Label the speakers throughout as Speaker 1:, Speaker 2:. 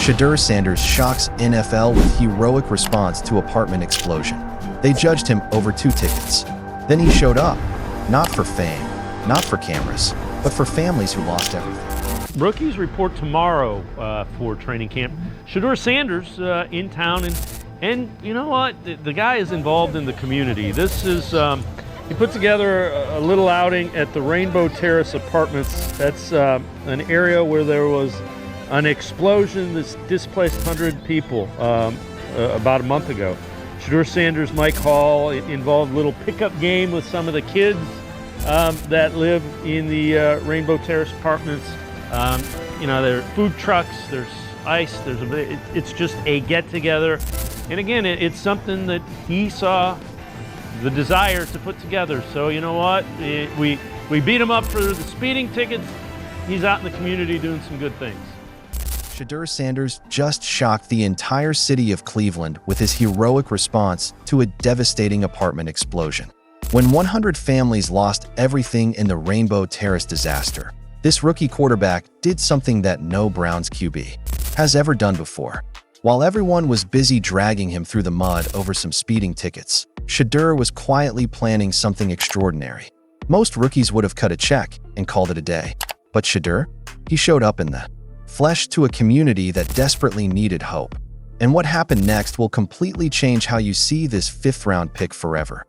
Speaker 1: Shedeur Sanders shocks NFL with heroic response to apartment explosion. They judged him over 2 tickets. Then he showed up, not for fame, not for cameras, but for families who lost everything.
Speaker 2: Rookies report tomorrow for training camp. Shedeur Sanders in town, and you know what? The guy is involved in the community. This is he put together a little outing at the Rainbow Terrace apartments. That's an area where there was an explosion that's displaced 100 people about a month ago. Shedeur Sanders, Mike Hall, it involved a little pickup game with some of the kids that live in the Rainbow Terrace apartments. You know, there are food trucks, there's ice, it's just a get-together. And again, it's something that he saw the desire to put together. So you know what? We beat him up for the speeding tickets. He's out in the community doing some good things.
Speaker 1: Shedeur Sanders just shocked the entire city of Cleveland with his heroic response to a devastating apartment explosion. When 100 families lost everything in the Rainbow Terrace disaster, this rookie quarterback did something that no Browns QB has ever done before. While everyone was busy dragging him through the mud over some speeding tickets, Shedeur was quietly planning something extraordinary. Most rookies would have cut a check and called it a day. But Shedeur? He showed up in the flesh to a community that desperately needed hope. And what happened next will completely change how you see this 5th-round pick forever.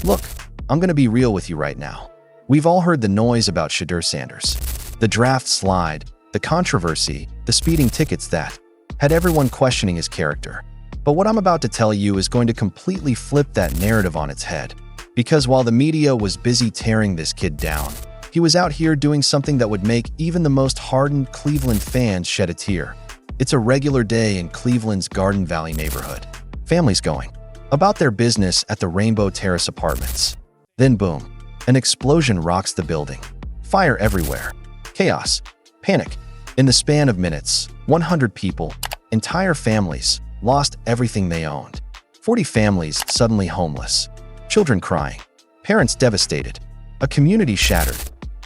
Speaker 1: Look, I'm going to be real with you right now. We've all heard the noise about Shedeur Sanders. The draft slide, the controversy, the speeding tickets that had everyone questioning his character. But what I'm about to tell you is going to completely flip that narrative on its head. Because while the media was busy tearing this kid down, he was out here doing something that would make even the most hardened Cleveland fans shed a tear. It's a regular day in Cleveland's Garden Valley neighborhood. Families going about their business at the Rainbow Terrace apartments. Then boom, an explosion rocks the building. Fire everywhere. Chaos. Panic. In the span of minutes, 100 people, entire families, lost everything they owned. 40 families suddenly homeless. Children crying. Parents devastated. A community shattered.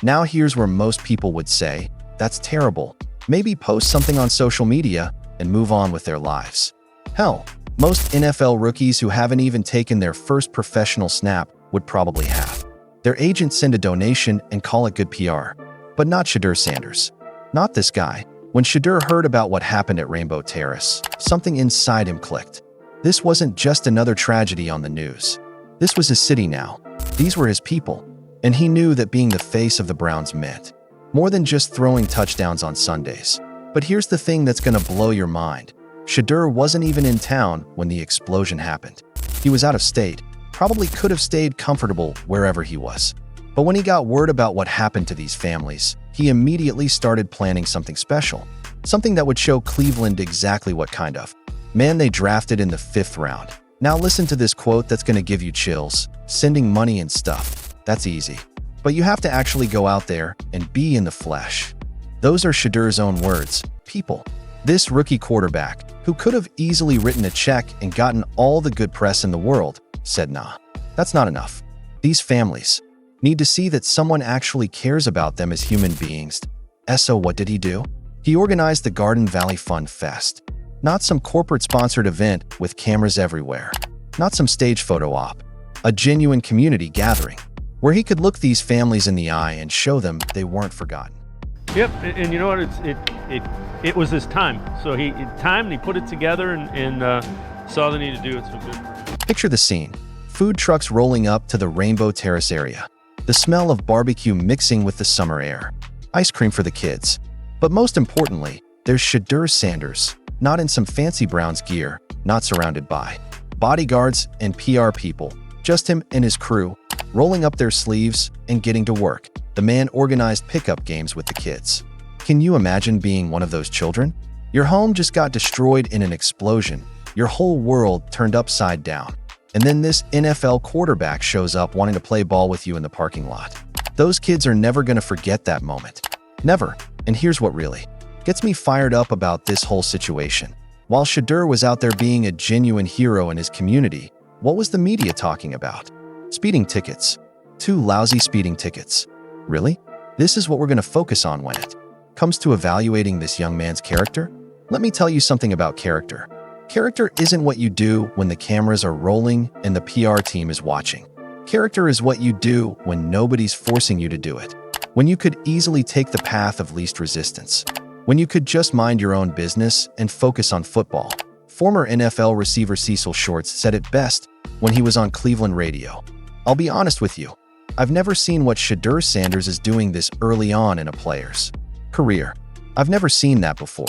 Speaker 1: Now here's where most people would say, that's terrible. Maybe post something on social media and move on with their lives. Hell, most NFL rookies who haven't even taken their first professional snap would probably have. Their agent send a donation and call it good PR. But not Shedeur Sanders. Not this guy. When Shedeur heard about what happened at Rainbow Terrace, something inside him clicked. This wasn't just another tragedy on the news. This was his city now. These were his people. And he knew that being the face of the Browns meant more than just throwing touchdowns on Sundays. But here's the thing that's gonna blow your mind. Shedeur wasn't even in town when the explosion happened. He was out of state, probably could have stayed comfortable wherever he was. But when he got word about what happened to these families, he immediately started planning something special. Something that would show Cleveland exactly what kind of man they drafted in the 5th round. Now listen to this quote that's gonna give you chills. Sending money and stuff. That's easy. But you have to actually go out there and be in the flesh. Those are Shedeur's own words. People. This rookie quarterback, who could have easily written a check and gotten all the good press in the world, said nah. That's not enough. These families need to see that someone actually cares about them as human beings. So what did he do? He organized the Garden Valley Fun Fest. Not some corporate-sponsored event with cameras everywhere. Not some stage photo op. A genuine community gathering, where he could look these families in the eye and show them they weren't forgotten.
Speaker 2: Yep, and you know what? It was his time. So he put it together and saw the need to do it. So good for him.
Speaker 1: Picture the scene. Food trucks rolling up to the Rainbow Terrace area. The smell of barbecue mixing with the summer air. Ice cream for the kids. But most importantly, there's Shedeur Sanders, not in some fancy Browns gear, not surrounded by bodyguards and PR people. Just him and his crew, rolling up their sleeves and getting to work. The man organized pickup games with the kids. Can you imagine being one of those children? Your home just got destroyed in an explosion. Your whole world turned upside down. And then this NFL quarterback shows up wanting to play ball with you in the parking lot. Those kids are never going to forget that moment. Never. And here's what really gets me fired up about this whole situation. While Shedeur was out there being a genuine hero in his community, what was the media talking about? Speeding tickets. 2 lousy speeding tickets. Really? This is what we're going to focus on when it comes to evaluating this young man's character? Let me tell you something about character. Character isn't what you do when the cameras are rolling and the PR team is watching. Character is what you do when nobody's forcing you to do it. When you could easily take the path of least resistance. When you could just mind your own business and focus on football. Former NFL receiver Cecil Shorts said it best when he was on Cleveland radio. I'll be honest with you, I've never seen what Shedeur Sanders is doing this early on in a player's career. I've never seen that before.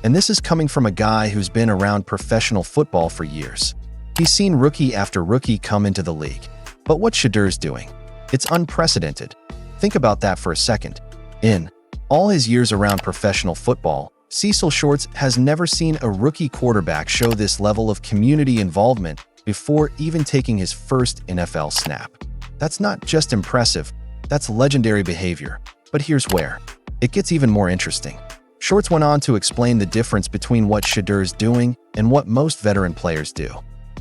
Speaker 1: And this is coming from a guy who's been around professional football for years. He's seen rookie after rookie come into the league. But what Shedeur's doing, it's unprecedented. Think about that for a second. In all his years around professional football, Cecil Shorts has never seen a rookie quarterback show this level of community involvement before even taking his first NFL snap. That's not just impressive, that's legendary behavior. But here's where it gets even more interesting. Shorts went on to explain the difference between what Shedeur's doing and what most veteran players do.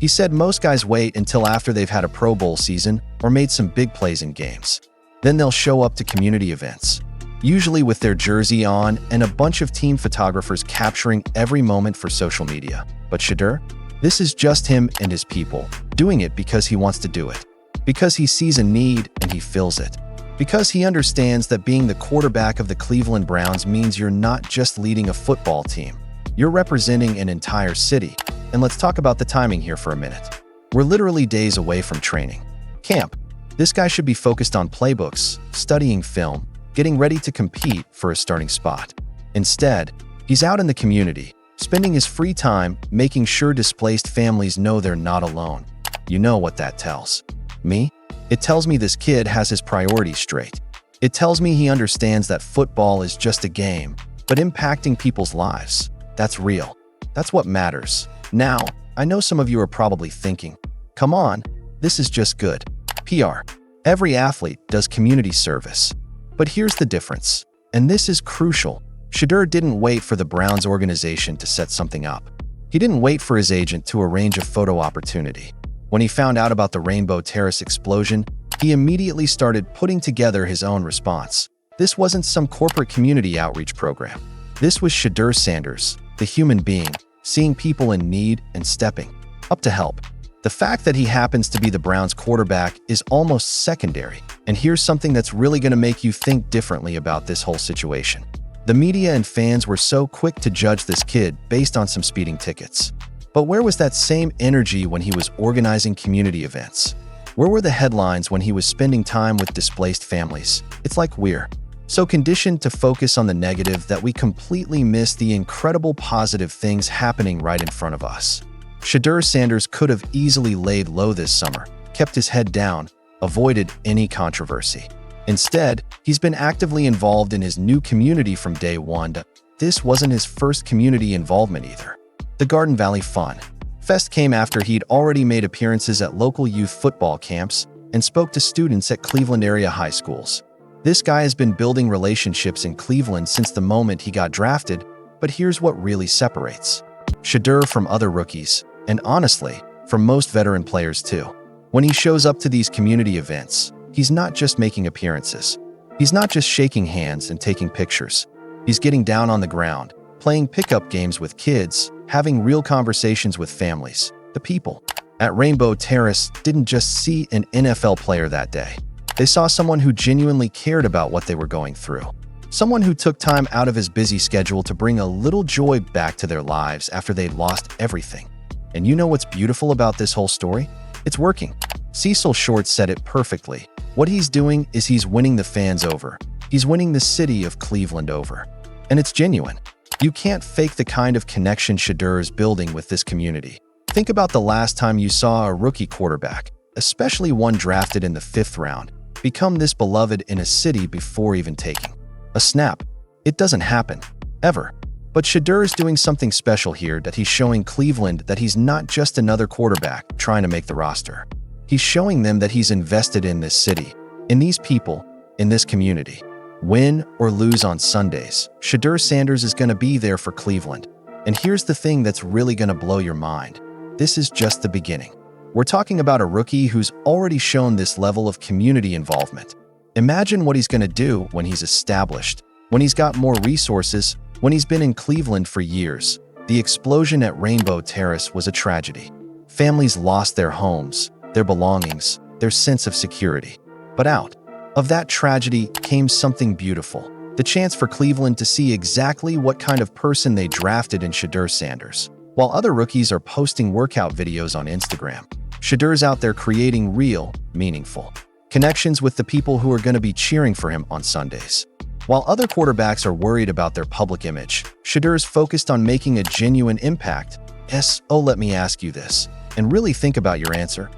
Speaker 1: He said most guys wait until after they've had a Pro Bowl season or made some big plays in games. Then they'll show up to community events, usually with their jersey on and a bunch of team photographers capturing every moment for social media. But Shedeur? This is just him and his people, doing it because he wants to do it. Because he sees a need and he fills it. Because he understands that being the quarterback of the Cleveland Browns means you're not just leading a football team. You're representing an entire city. And let's talk about the timing here for a minute. We're literally days away from training camp. This guy should be focused on playbooks, studying film, getting ready to compete for a starting spot. Instead, he's out in the community, spending his free time making sure displaced families know they're not alone. You know what that tells me? It tells me this kid has his priorities straight. It tells me he understands that football is just a game, but impacting people's lives. That's real. That's what matters. Now, I know some of you are probably thinking, come on, this is just good PR. Every athlete does community service. But here's the difference, and this is crucial. Shedeur didn't wait for the Browns organization to set something up. He didn't wait for his agent to arrange a photo opportunity. When he found out about the Rainbow Terrace explosion, he immediately started putting together his own response. This wasn't some corporate community outreach program. This was Shedeur Sanders, the human being, seeing people in need and stepping up to help. The fact that he happens to be the Browns quarterback is almost secondary. And here's something that's really going to make you think differently about this whole situation. The media and fans were so quick to judge this kid based on some speeding tickets. But where was that same energy when he was organizing community events? Where were the headlines when he was spending time with displaced families? It's like we're so conditioned to focus on the negative that we completely miss the incredible positive things happening right in front of us. Shedeur Sanders could have easily laid low this summer, kept his head down, avoided any controversy. Instead, he's been actively involved in his new community from day one. This wasn't his first community involvement either. The Garden Valley Fun Fest came after he'd already made appearances at local youth football camps and spoke to students at Cleveland area high schools. This guy has been building relationships in Cleveland since the moment he got drafted, but here's what really separates Shedeur from other rookies, and honestly, from most veteran players too. When he shows up to these community events, he's not just making appearances. He's not just shaking hands and taking pictures. He's getting down on the ground, playing pickup games with kids, having real conversations with families. The people at Rainbow Terrace didn't just see an NFL player that day. They saw someone who genuinely cared about what they were going through. Someone who took time out of his busy schedule to bring a little joy back to their lives after they'd lost everything. And you know what's beautiful about this whole story? It's working. Cecil Shorts said it perfectly. What he's doing is he's winning the fans over. He's winning the city of Cleveland over. And it's genuine. You can't fake the kind of connection Shedeur is building with this community. Think about the last time you saw a rookie quarterback, especially one drafted in the 5th round, become this beloved in a city before even taking a snap. It doesn't happen, ever. But Shedeur is doing something special here, that he's showing Cleveland that he's not just another quarterback trying to make the roster. He's showing them that he's invested in this city, in these people, in this community. Win or lose on Sundays, Shedeur Sanders is going to be there for Cleveland. And here's the thing that's really going to blow your mind. This is just the beginning. We're talking about a rookie who's already shown this level of community involvement. Imagine what he's going to do when he's established, when he's got more resources, When he's been in Cleveland for years, the explosion at Rainbow Terrace was a tragedy. Families lost their homes, their belongings, their sense of security. But out of that tragedy came something beautiful, the chance for Cleveland to see exactly what kind of person they drafted in Shedeur Sanders. While other rookies are posting workout videos on Instagram, Shedeur's out there creating real, meaningful connections with the people who are going to be cheering for him on Sundays. While other quarterbacks are worried about their public image, Shedeur's focused on making a genuine impact. Let me ask you this, and really think about your answer.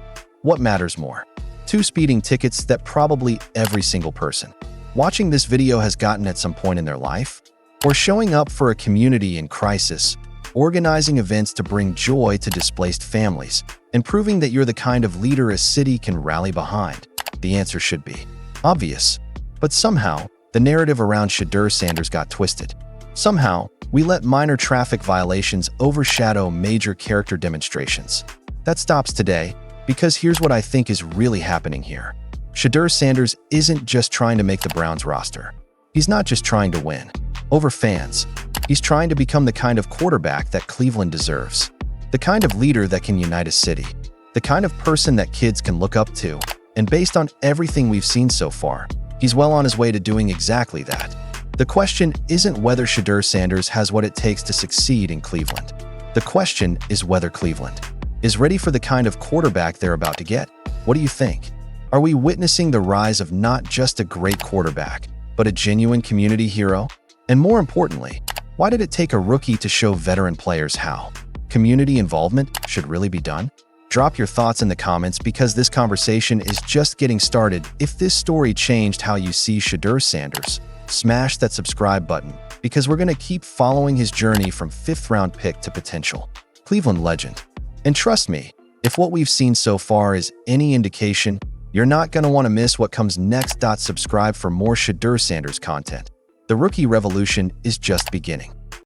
Speaker 1: What matters more? 2 speeding tickets that probably every single person watching this video has gotten at some point in their life? Or showing up for a community in crisis, organizing events to bring joy to displaced families, and proving that you're the kind of leader a city can rally behind? The answer should be obvious. But somehow, the narrative around Shedeur Sanders got twisted. Somehow, we let minor traffic violations overshadow major character demonstrations. That stops today, because here's what I think is really happening here. Shedeur Sanders isn't just trying to make the Browns roster. He's not just trying to win over fans. He's trying to become the kind of quarterback that Cleveland deserves. The kind of leader that can unite a city. The kind of person that kids can look up to. And based on everything we've seen so far, he's well on his way to doing exactly that. The question isn't whether Shedeur Sanders has what it takes to succeed in Cleveland. The question is whether Cleveland is ready for the kind of quarterback they're about to get. What do you think? Are we witnessing the rise of not just a great quarterback, but a genuine community hero? And more importantly, why did it take a rookie to show veteran players how community involvement should really be done? Drop your thoughts in the comments, because this conversation is just getting started. If this story changed how you see Shedeur Sanders, smash that subscribe button, because we're going to keep following his journey from 5th-round pick to potential Cleveland legend. And trust me, if what we've seen so far is any indication, you're not going to want to miss what comes next. Subscribe for more Shedeur Sanders content. The rookie revolution is just beginning.